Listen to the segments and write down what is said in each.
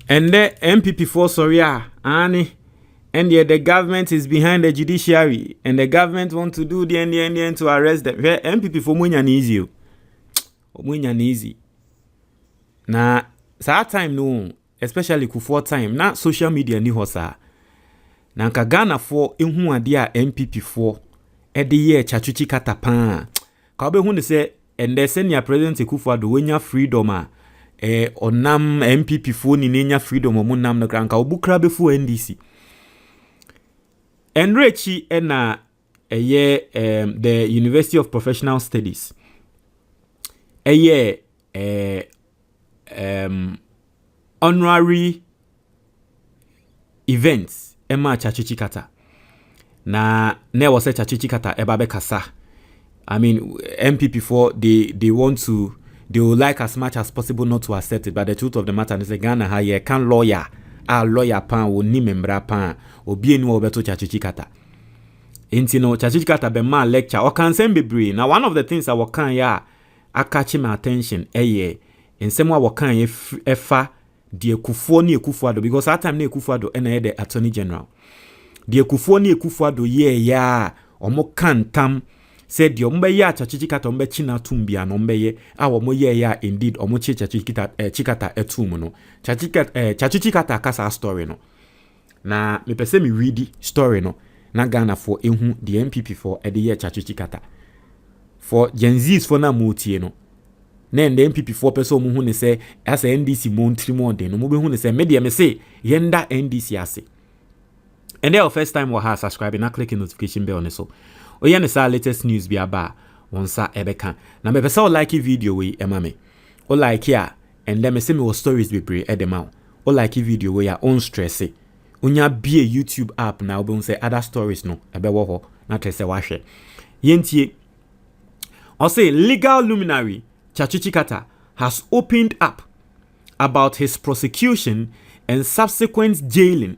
And the MPP4 sorry Annie. And yet the government is behind the judiciary, and the government want to do the end to arrest them. MPP for Munyan easy. Munyan easy. Na that time no, especially Kuffour time, na social media ni hosa. Na nka Ghana for inhu adia MPP4 ede ye Tsatsu Tsikata pa. Ka obe hu ne se ende senior president Akufo Addo wenya freedom a onam MPP4 ni nenya freedom omo nam no kranka obukra befu NDC. Enrichi ena the University of Professional Studies. Honorary events ema Tsatsu Tsikata. Na ne was Tsatsu Tsikata ebabe kasa. I mean MPP4 they want to, they would like as much as possible not to accept it, but the truth of the matter is Ghana ha ye can lawyer lawyer pan wo ni membra pan obi enu obeto Tsatsu Tsikata. Inti no Tsatsu Tsikata be ma lecture o kan sem bebre. Now one of the things that wakan ya catch my attention in some way wakan efa the Kuffour ni Akufo Addo, because that time ni Akufo Addo ena the Attorney General. The Kuffour ni Akufo Addo ya omo kan tam said the ombe ya Tsatsu Tsikata ombe china tumbia no ombe ye omo ye ya indeed omo Tsatsu Tsikata etum no. Tsatsu Tsikata kasa story no. Na me pese me read story no. Na Ghana for ehu the MPP4 ede ye Tsatsu Tsikata. For Gen Z's for na mutie no. Na the MPP4 person mu hu ne se as NDC montri mo den no mo be hu ne se media me say yenda NDC ase. And the first time we have subscribe na click the notification bell on so. Oya ne sa latest news bi aba wonsa ebeka. Na me pese o like video we ema me. O like ya and then me say me was stories be pre edema. O like video we ya on stress. Unya be a YouTube app na obe say other stories no ebe wo ho na tese wa hwe. Yentie. O say legal luminary Tsatsu Tsikata has opened up about his prosecution and subsequent jailing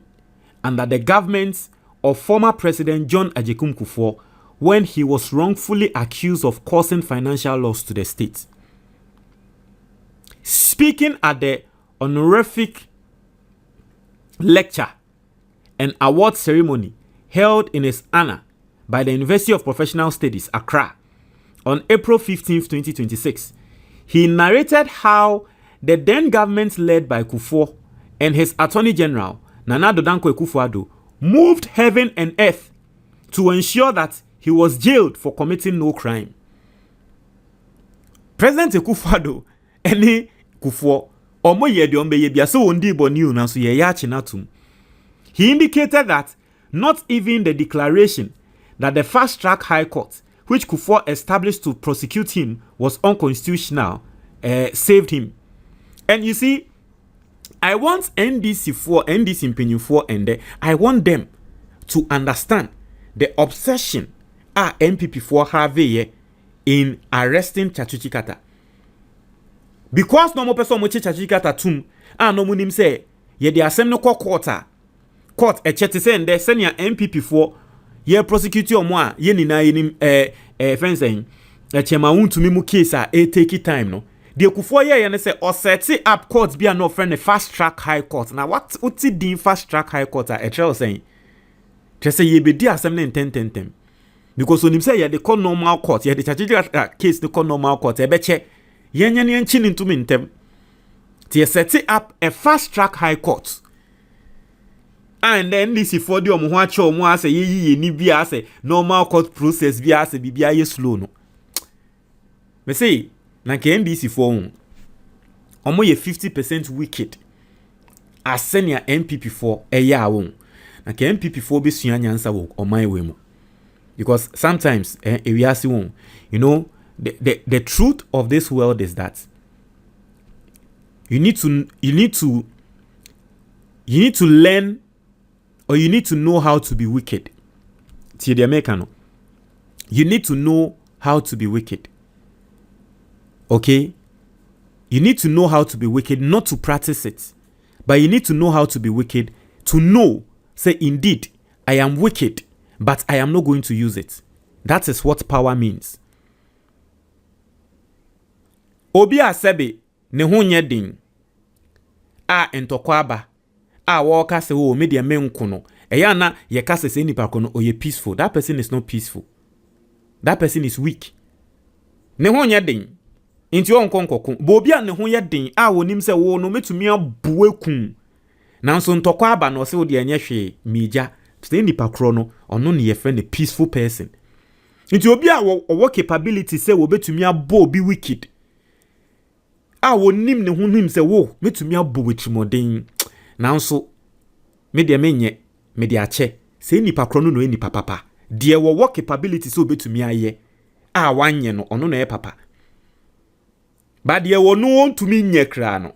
under the government of former President John Agyekum Kuffour when he was wrongfully accused of causing financial loss to the state. Speaking at the honorific lecture and award ceremony held in his honor by the University of Professional Studies, Accra, on April 15, 2026, he narrated how the then government led by Kuffour and his Attorney General, Nana Dodonko Akufo-Addo, moved heaven and earth to ensure that he was jailed for committing no crime. President Akufo-Addo and Kuffour omo ye de ombe ye bia so ondi boni na so ye ya chinatum. He indicated that not even the declaration that the fast track high court which Kuffour established to prosecute him was unconstitutional saved him. And you see, I want NDC Impenium and I want them to understand the obsession MPP4 have in arresting Tsatsu Tsikata. Because no more person mo Tsatsu Tsikata tum no munim say ye de asem no court e chete say nde senior MPP4 ye prosecute omo a ye nina yenim fencing chema wuntumi mu case take time no de Kuffour ye ne say o set up court bia no friend fast track high court. Na what uti din fast track high court e tell saying say ye be di asem ne ten because onim say ye de call normal court ye de Tsatsu Tsikata case de call normal court e be che yenye ne nchi ntumi ntem ti set up a fast track high court. And then this is for the omo ho ache omo ase ye ni bia ase normal court process bia ase bibia ye slow no. Me say na KNDC for omo ye 50% wicked as senior MPP4 eya won. Na KNPP4 be sua nyansa wo oman we mu. Because sometimes we are seeing, you know, the truth of this world is that you need to learn, or you need to know how to be wicked. See the American. You need to know how to be wicked. Okay? You need to know how to be wicked, not to practice it. But you need to know how to be wicked to know, say, indeed, I am wicked, but I am not going to use it. That is what power means. Obi asebe ne ho nye din. a entokwaba a waka se wo media menko no eya na ye ka se nipa ko no oye peaceful. That person is not peaceful. That person is weak. Ne ho nya den inti on konkoko bo obi a ne ho ye den a wonim se wo no metumi abuekun nanso ntokwaba no se wo de anya hwe mija se nipa kro no ono ne ye friend a peaceful person. Inti obi a wo capability se wo betumi abo obi wicked a wonim ne ho nim se wo metumi abo wetimoden nanso me de menye me de ache se nipa kro no nipa papa de wo capability se obetumi aye a wanye no ono na e papa ba de wo no ontumi nye kra no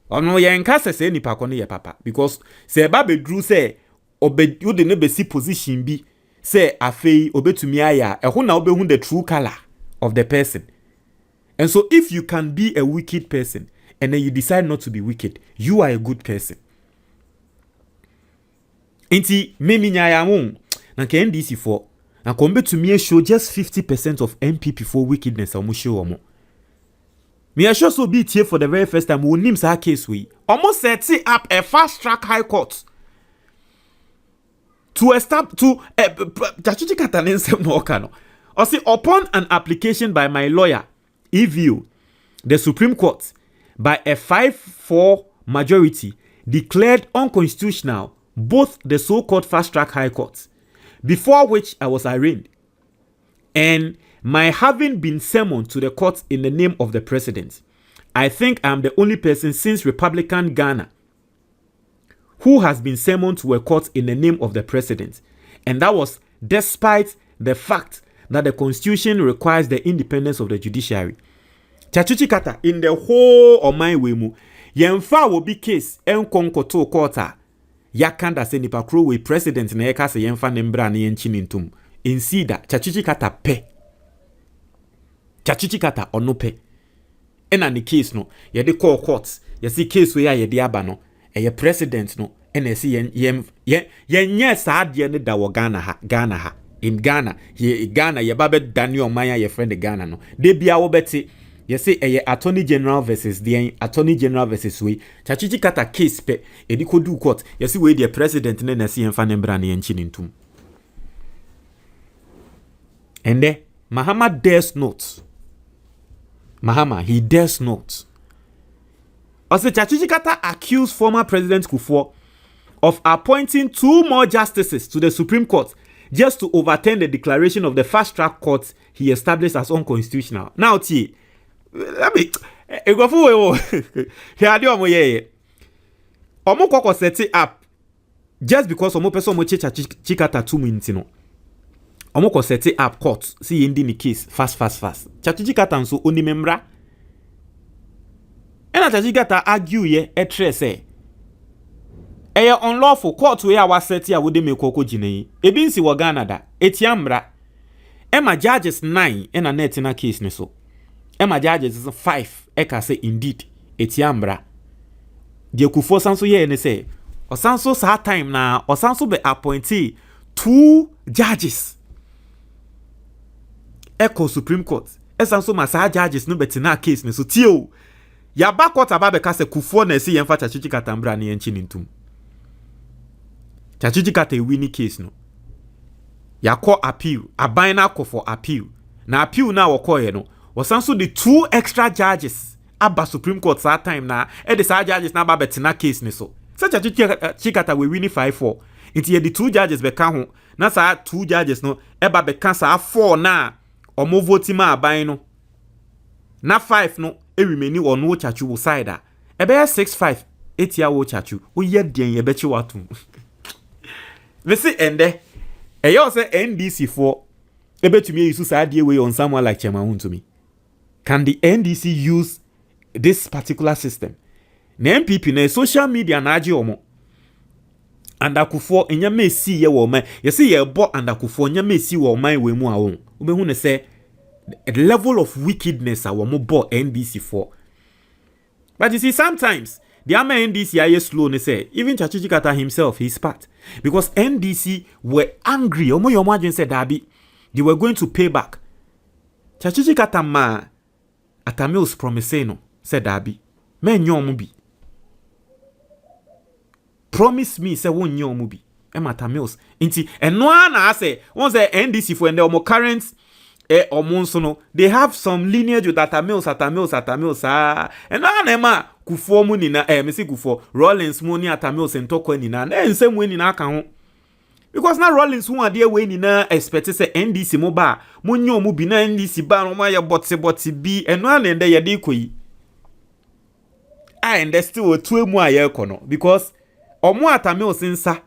ono ye nka se nipa kro no ye papa because se ba bedru se obedu de ne besi position bi se afei obetumi aya e ho na obehu the true color of the person. And so if you can be a wicked person and then you decide not to be wicked, you are a good person. Inti memi nyaya mo na ke NDC for na kombe to me show just 50% of MPP for wickedness omo show omo. Me show so be here for the very first time we nim sa case we almost set up a fast track high court to establish to Tsatsu Tsikata nsem no kano. Or say upon an application by my lawyer EVU, the Supreme Court by a 5-4 majority declared unconstitutional both the so-called fast-track high courts, before which I was arraigned, and my having been summoned to the court in the name of the president. I think I'm the only person since Republican Ghana who has been summoned to a court in the name of the president, and that was despite the fact that the constitution requires the independence of the judiciary. Tsatsu Tsikata in the whole of my way mu yemfa will be case enkonkoto courta yakanda se nipa kro we president na yeka se yemfa ne mbra na yenchi nintum insida Tsatsu Tsikata pe Tsatsu Tsikata ono pe ena ni case no ye de call court ye see case we ya ye de aba no ye president no ena se ye sa ade ne da wo Ghana ha in Ghana ye babe Daniel Maya ye friend Ghana no de bia wo beti ye say attorney general versus the attorney general versus we Tsatsu Tsikata case pe edi ko do court ye say we the president na see emfa ne mbra na ye nchi nintum. And then Mahama dares not. Mahama, he dares not. Also, Tsatsu Tsikata accused former President Kuffour of appointing 2 more justices to the Supreme Court just to overturn the declaration of the fast-track court he established as unconstitutional. Now, let me go for here. Omo koko set it up just because omo person mo Tsatsu Tsikata 2 minutes no. Omo ko set it up court see in the case fast. Tsatsu Tsikata nso oni memra. Ena Tsatsu Tsikata argue ye etre say eye unlawful court we a set ya wo de mekoko gine ebi nsi wo Ghana da etiamra ema judges 9 ena net na case ni so ema judges 5 eka say indeed etiamra de Kuffour sanso ye ne say osanso sa time na osanso be appointee 2 judges eko Supreme Court esanso ma sa judges no betina case ni so tio ya ba court ababe ka say Kuffour na si yemfa Tsatsu Tsikata mbra na yenchi nintum. Tsatsu Tsikata winning case no. Ya call appeal, aban na call for appeal. Na appeal na wo call ye no. Wasanso the 2 extra judges aba Supreme Court that time na e the sa judges na ba betina case ni so. Say Tsatsu Tsikata we winning 5-4. Inti ye the 2 judges be ka ho na sa 2 judges no e ba be ka sa 4 na omo vote ma aban no. Na 5 no e remain on wo Tsatsu side a. E be 6-5 etia wo Tsatsu. Wo ye den ye be chi watum. We see ende eyo say NDC for ebe to me use say way on someone like Chema to me. Can the NDC use this particular system? Na MPP na social media na age omo. And Akufo enya me see ye wo man. You see ye bo and Akufo enya me see wo man we mu a won. Ube hu ne say the level of wickedness a wo mo bo NDC for. But you see sometimes the NDC are slow ne say even Tsatsu Tsikata himself he's part because NDC were angry. Omo your margin said Dabi they were going to pay back. Tsatsu Tsikata ma Atamils promise no said Dabi men nyom bi promise me say won nye omu bi Emata Mills inti eno na say won say NDC for and the current omonso no they have some lineage with Atta Mills and na ma Kuffour mu nina mesi Kuffour Rollins mu ni Atta Mills entoko nina na ensem we nina aka ho because na Rollins hu ade we nina expect say NDC mo ba mo nye omu bi na NDC ba no ma ye botse bi eno na ende ye de koyi and they still two mu aye kono because omo Atta Mills nsa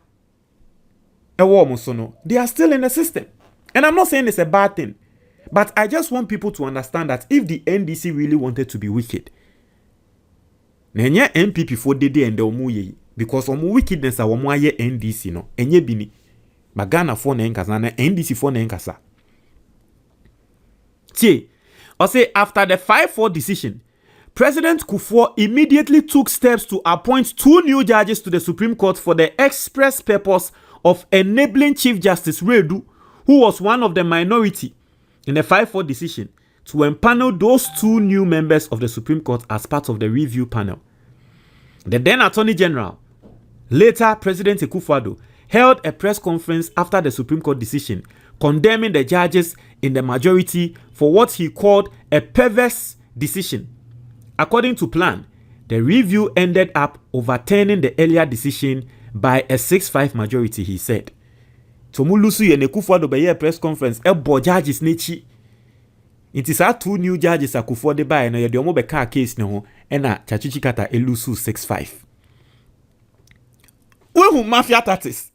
ewo omo so no they are still in the system and I'm not saying it's a bad thing. But I just want people to understand that if the NDC really wanted to be wicked, nenye MPP for dede and omu ye because omu wickedness a omu aye NDC no enye bini magana for na enkasa na NDC for na enkasa. Tie, I say after the 5-4 decision, President Kuffour immediately took steps to appoint 2 new judges to the Supreme Court for the express purpose of enabling Chief Justice Redu, who was one of the minority in the 5-4 decision, to empanel those 2 new members of the Supreme Court as part of the review panel. The then Attorney General, later President Akufo Addo, held a press conference after the Supreme Court decision, condemning the judges in the majority for what he called a perverse decision. According to plan, the review ended up overturning the earlier decision by a 6-5 majority, he said. Tomulusu ye ne Akufo Addo be press conference bo judges nechi inti sa 2 new judges Akufo de buy na ye de omo be ka case ne ho na Tsatsu Tsikata elusu 6-5 we mafia tactics.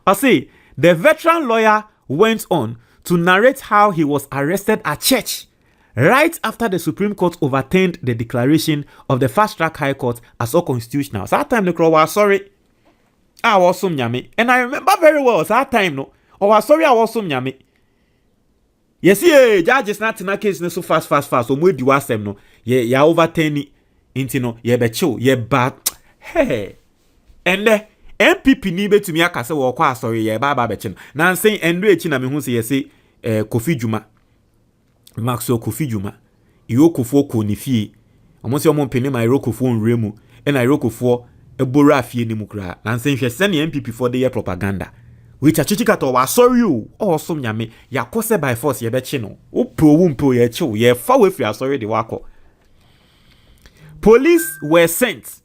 I say the veteran lawyer went on to narrate how he was arrested at church right after the Supreme Court overturned the declaration of the fast track high court as unconstitutional. So that time the crowd was sorry. I was some nyame. And I remember very well that time no. Oh, was sorry I was some nyame. Yes, yeah, judges not in a case so fast. So we do ask them no. Yeah, overturn into no. Yeah, be chill. Yeah, but hey. And the MPP ni be to me aka say wo kwa sorry yeah ba be na saying endo echi na me hu say yes Kofi Dwuma. Maxwell Kofi Dwuma. Iyo Kuffour ko ni fie. Omo se omo pene ma Iro Kuffour nremu. E na Iro Kuffour eboro afie ni mukra na nsen hwe se ne MPP for the year propaganda we Tsatsu Tsikata wa sorry o awesome nyame yakose by force ye be chi no o pro ye chi o ye fa we free sorry de wako. Police were sent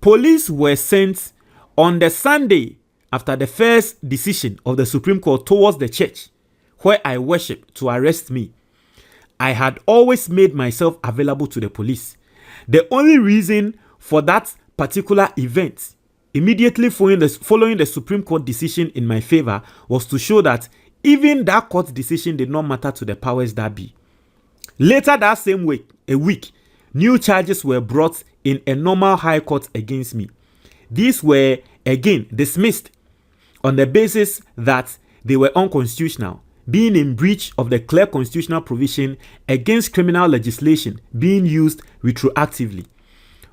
police were sent on the Sunday after the first decision of the Supreme Court towards the church where I worship to arrest me. I had always made myself available to the police. The only reason for that particular event, immediately following the Supreme Court decision in my favor, was to show that even that court decision did not matter to the powers that be. Later that same week, new charges were brought in a normal high court against me. These were again dismissed on the basis that they were unconstitutional, being in breach of the clear constitutional provision against criminal legislation being used retroactively.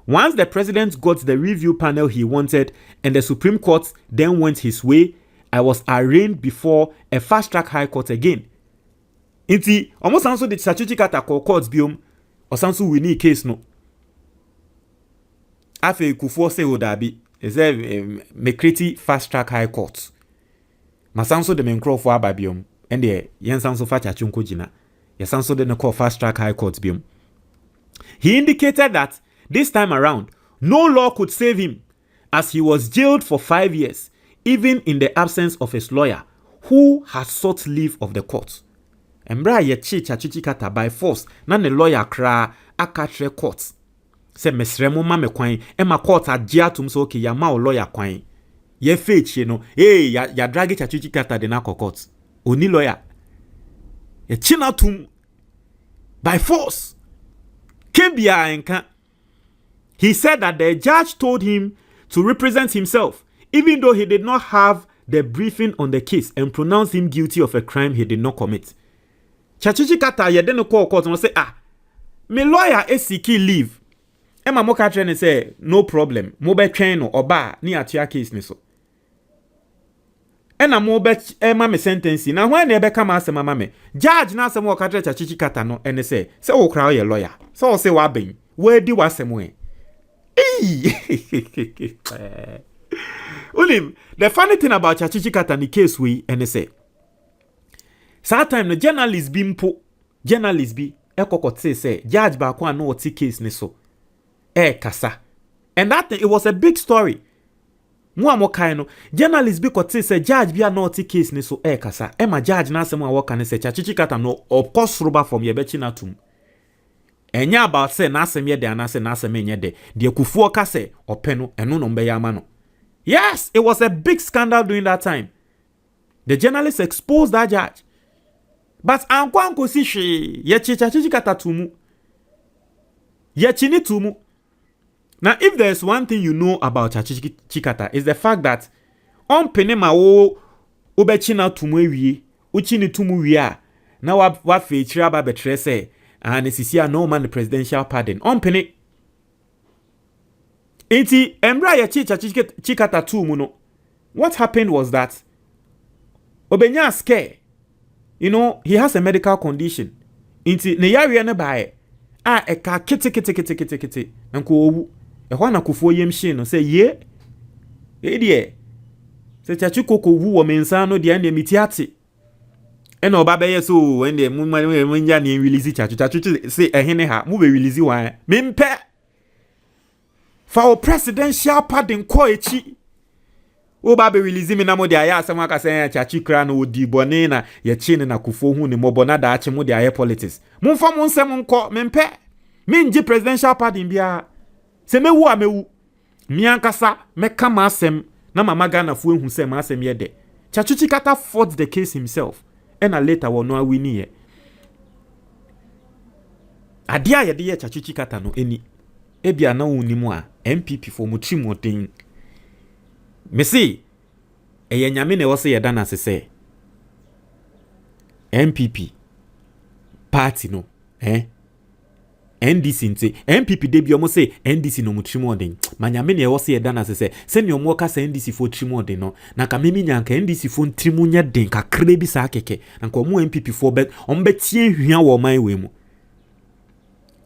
Once the president got the review panel he wanted and the Supreme Court then went his way, I was arraigned before a fast-track high court again. Inti, almost also the Tsatsu Tsikata courts biom, or sansu winnie case no. Afe Kuffour se odabi, is a mekriti fast-track high court. Masanso de menkro for ababiom. And the yen sanso facha chunko jina. Ye sanso de no call fast track high court biom. He indicated that this time around, no law could save him as he was jailed for 5 years, even in the absence of his lawyer, who had sought leave of the court. Embra ye Tsatsu Tsikata by force, na ne lawyer kra akatre court. Se mesremo ma me kwan, ema court agia tum so okay ya ma lawyer kwan. Ye fetch no, ya dragi Tsatsu Tsikata de na court. Oni lawyer. Ye chinatum by force. Kebia enka. He said that the judge told him to represent himself, even though he did not have the briefing on the case, and pronounced him guilty of a crime he did not commit. Tsatsu Tsikata ye den call court and say, me lawyer seeking leave. Emma moka train say, no problem. Mo be train no oba ni atua case ni so. Ena mo be ema me sentence na when e be kama asema me judge na asema o ka Tsatsu Tsikata no ene say o kra ye lawyer so o say wa ben where di wasem Ulim, the funny thing about Tsatsu Tsikata in the case we and they say, sometimes the journalist be journalist be ekokot say judge ba kwa no oti case ni so kasa, and that thing, it was a big story. Mo amokai no journalist be kote say judge be no oti case ni so kasa ma judge na asem a work kan say Tsatsu Tsikata no of course roba from ye bechi na tum enya about say na asem ye de anase na asem enye de Kuffour ka say openo eno no mbe ya ma no. Yes, it was a big scandal during that time. The journalists exposed that judge. But anko si she ye Tsatsu Tsikata tumu. Ye chini tumu. Now, if there's one thing you know about Tsatsu Tsikata, is the fact that on penema o obechina tumu ewie, uchini tumu wia. Na wa feature ba betre say and sisi no man the presidential pardon. On pene Inti embra ya Tsatsu Tsikata tumu no. What happened was that Obenya scare. You know, he has a medical condition. Inti ne yari ne bae. Eka kete. Nanko owu. Ehwa na Kuffour yemhye no say ye. Die. Se Tsatsu koko wu wo mensa no de ande mitiate. E na oba beye so when de munja ne release Tsatsu say ehene ha mu be release wan. Mempe. For presidential pardon ko echi. Oba be release me na mo de aya asem aka say Tsatsu kra no odi bone na ye chi ne na Kuffour hu ne mobo na da ache mo de aya politics. Mumfa mo nsem nko mempe. Minji presidential pardon bia. Se mewu amewu. Miankasa meka ma asem na mama Ghana fu ehu se ma asem ye de. Tsatsu Tsikata fought the case himself. And later wo no awini ye. Adia ye de ye Tsatsu Tsikata no eni. Ebia na wonimu a MPP for mutrimoden. Me see eye nyame ne wo se ye dana se MPP party no NDC nti MPP de bi omo say NDC no mutrimoden manyame ne wo se ye dana se ne omo ka se NDC for trimoden no na ka memi nyanka NDC for trimunya den ka kre bi sa keke na ka omo MPP for bet omo betie hwia wo man we mu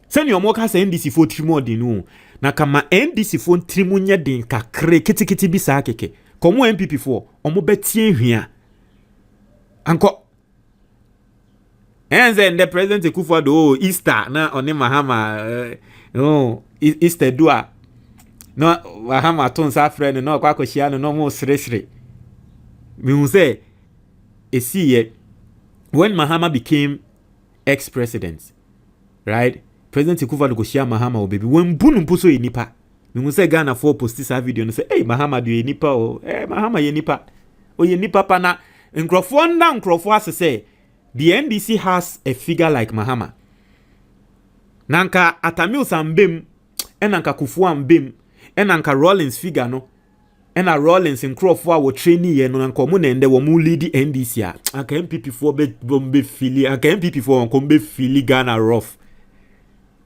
se ne omo ka se NDC for trimoden no na ka ma NDC for trimunya den ka kre kitikiti bi sa keke ka omo MPP for omo betie hwia anko and then the president Akufo Addo Easter na oni Mahama Easter dua no Mahama ton sa friend no kwa koshia no mo sresre me hu say esiye when Mahama became ex-president, right? President Akufo Addo koshia Mahama o baby when bunu mpuso enipa me hu say Ghana for post this video no say hey Mahama do enipa o Mahama ye nipa o ye nipa pa na nkrofo asese. The NDC has a figure like Mahama. Nanka Atamils ambem, enanka Kuffour ambem, enanka Rollins figure no, ena Rollins in Crawford wo trainee ye no nanka mo nende wo mu lead NDC a. Anka MPP for be fili, anka MPP for be fili Ghana rough.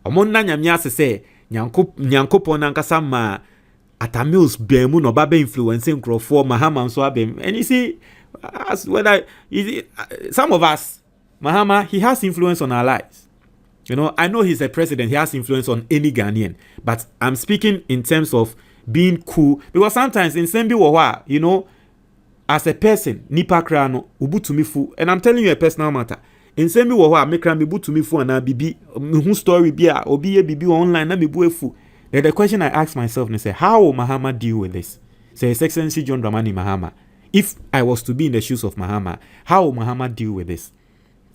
Omo na nyame asese nyankopon nanka sama Atamils bemu no babe influence in Crawford Mahama so abem. And you see as whether some of us, Mahama, he has influence on our lives. You know, I know he's a president, he has influence on any Ghanaian, but I'm speaking in terms of being cool, because sometimes in Sembi Wawa, you know, as a person, nipa krano ubutumifu, and I'm telling you a personal matter. In Sembi Wawa, me kra me butumifu and bibi who story bia obi bibi online na me buefu. Then the question I ask myself is, how will Mahama deal with this? Say His Excellency John Dramani Mahama. If I was to be in the shoes of Mahama, how will Mahama deal with this?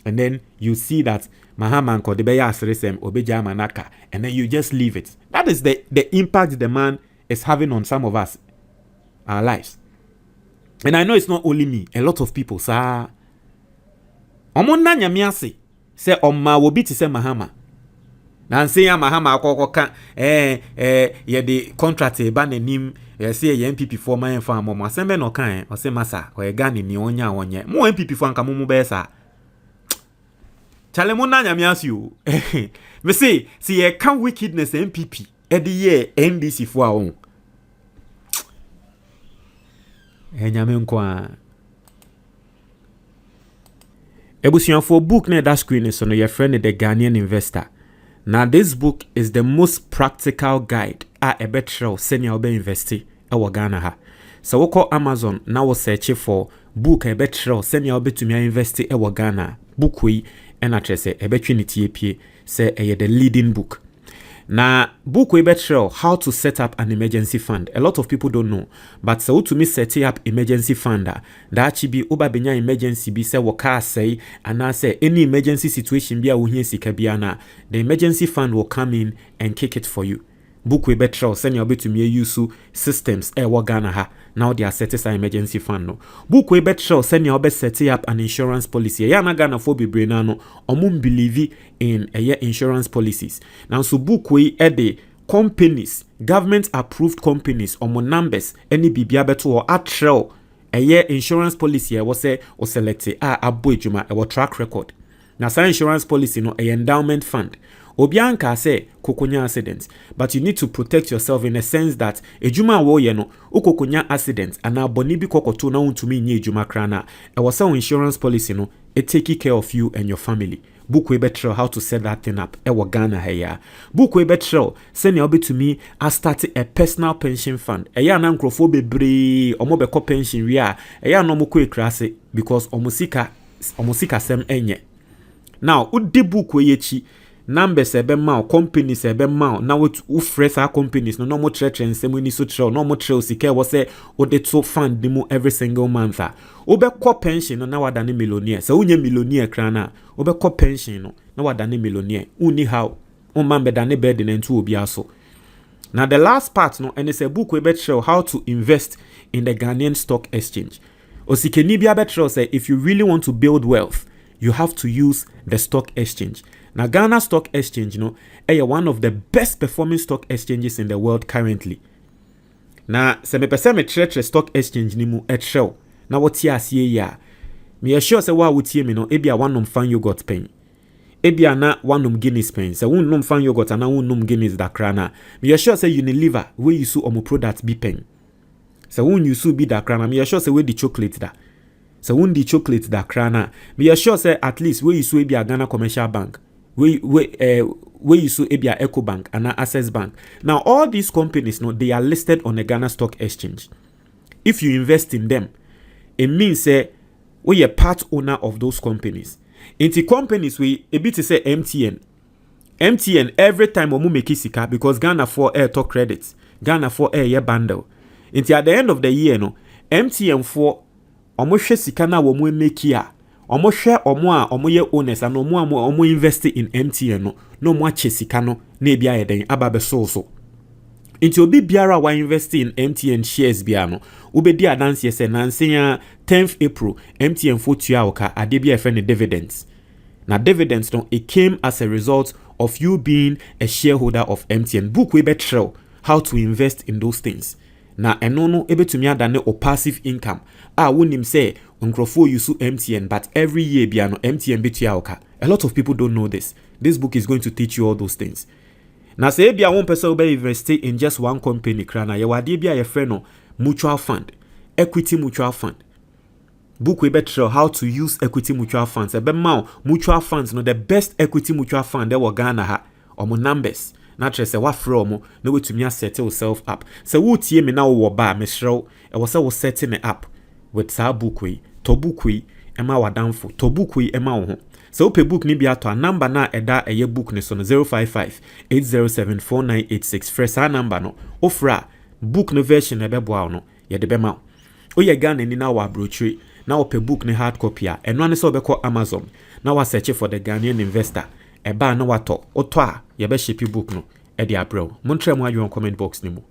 And then you see that Mahama and Kodebeya Asresem Obeja Manaka, and then you just leave it. That is the impact the man is having on some of us, our lives. And I know it's not only me, a lot of people say, Omona nyamiase, say Oma wobi ti say Mahama. Na say Mahama akokoka ye the contract e ba nanim say ye MPP for my farm mo asembe no kan o say masa o ye Ghana ni onya wonye mo MPP for anka mo be sa chale mo na nyame asio me say ye can wickedness MPP e de ye NDC for awon nyame nko a ebusuan for book na that screen so no your friend the Ghanaian investor Now this book is the most practical guide a betrayal senior be investi e Ghana ha. So we call Amazon now we search for book a betrayal senior be to me investi e Ghana. Book we and address e between pie say the leading book. Now, book we betrayal how to set up an emergency fund. A lot of people don't know, but so to me setting up emergency fund that actually be oba benya emergency be say waka say and I say any emergency situation be a wuhie sika biana, the emergency fund will come in and kick it for you. Book we betrayal send your bit to me use systems Ghana ha. Now they are setting up emergency fund no. Book we betrayal send your best setting up an insurance policy. Ya na Ghana for be brain no omum believe in insurance policies. Now so book we the companies, government approved companies omo numbers any bibia beto or atrel insurance policy was say or select abo ejuma e track record. Now say insurance policy no endowment fund. Obianka say kokonya accident, but you need to protect yourself in a sense that ejuma wo ye no ukokonya accident ana boni bi kokoto na untumi nye ejuma krana e was insurance policy no it take care of you and your family. Book we betrayal how to set that thing up e Ghana here. Book we betrayal send you to me I start a personal pension fund. Eya na nkrofo bebre omo be ko pension wi a eya no mo ko ekrase because omosika sem enye. Now udi book we yechi numbers ebe ma companies ebe ma na wo fresh companies no mo tretre nsem ni so tre no mo tre osika wo say o de to fund demo every single month obe ko pension no na wada ne millionaire so unye millionaire krana obe ko pension no na wada ne millionaire uni how o man be da ne bed na ntu obi aso. Now the last part no and it's a book we bet show how to invest in the Ghanaian stock exchange. Osikeni bia bet show say if you really want to build wealth you have to use the stock exchange. Now, Ghana Stock Exchange, one of the best performing stock exchanges in the world currently. Now, se me pese me tretre stock exchange ni mu show. Now, what ya siye ya? Me assure se wa wutie me no, ebia one fan yogurt pen. Ebia na one Guinness pen. Se un fan yogurt and un Guinness da krana. Me assure se Unilever, we you omo product be pen. Se un you be da krana. Me assure se we the chocolate da. Se un the chocolate da krana. Me assure se at least we you be a Ghana Commercial Bank. We use Ebia Eco Bank and Access Bank. Now all these companies, they are listed on the Ghana Stock Exchange. If you invest in them, it means we are part owner of those companies. Into companies we a bit to say MTN every time we make sika because Ghana for air talk credits, Ghana for air year bundle. Into at the end of the year MTN for omo sika na we make here. Omo share omo ye owners and omo invest in MTN no mo sika no na bia eden ababe so into obi biara wa invest in MTN shares bia no ubedi adanse ye se nanse ya 10th April MTN for tua oka ade bia friend dividends. Now dividends no it came as a result of you being a shareholder of MTN. Book we betrayal how to invest in those things. Na eno no ebetumi adane o passive income wonim say nkrofo use MTN but every year bia no MTN betua oka. A lot of people don't know this. This book is going to teach you all those things. Na say bia one person will invest in just one company krana ye wade bia ye friend no mutual fund, equity mutual fund. Book we better how to use equity mutual funds. Ebe ma mutual funds no the best equity mutual fund there wa Ghana ha omo numbers. Naturally, say what from no way to me set yourself up. So wo tie me na wo ba me shrew e wo say wo setting it up with sa book we to book we e ma wadanfo to book we e ma wo ho. So pe book ni bia to a number na eda eye book ni so no 055-807-4986 fresh a number no ofra book no version e be boa no ye de be ma o ye Ghana ni na wa brochure na wo pe book ni hard copy a eno ane so be call Amazon na wa search for the Ghanaian investor eba na wato oto a ye be ship book no e de abro montre mo ayo comment box ni mu.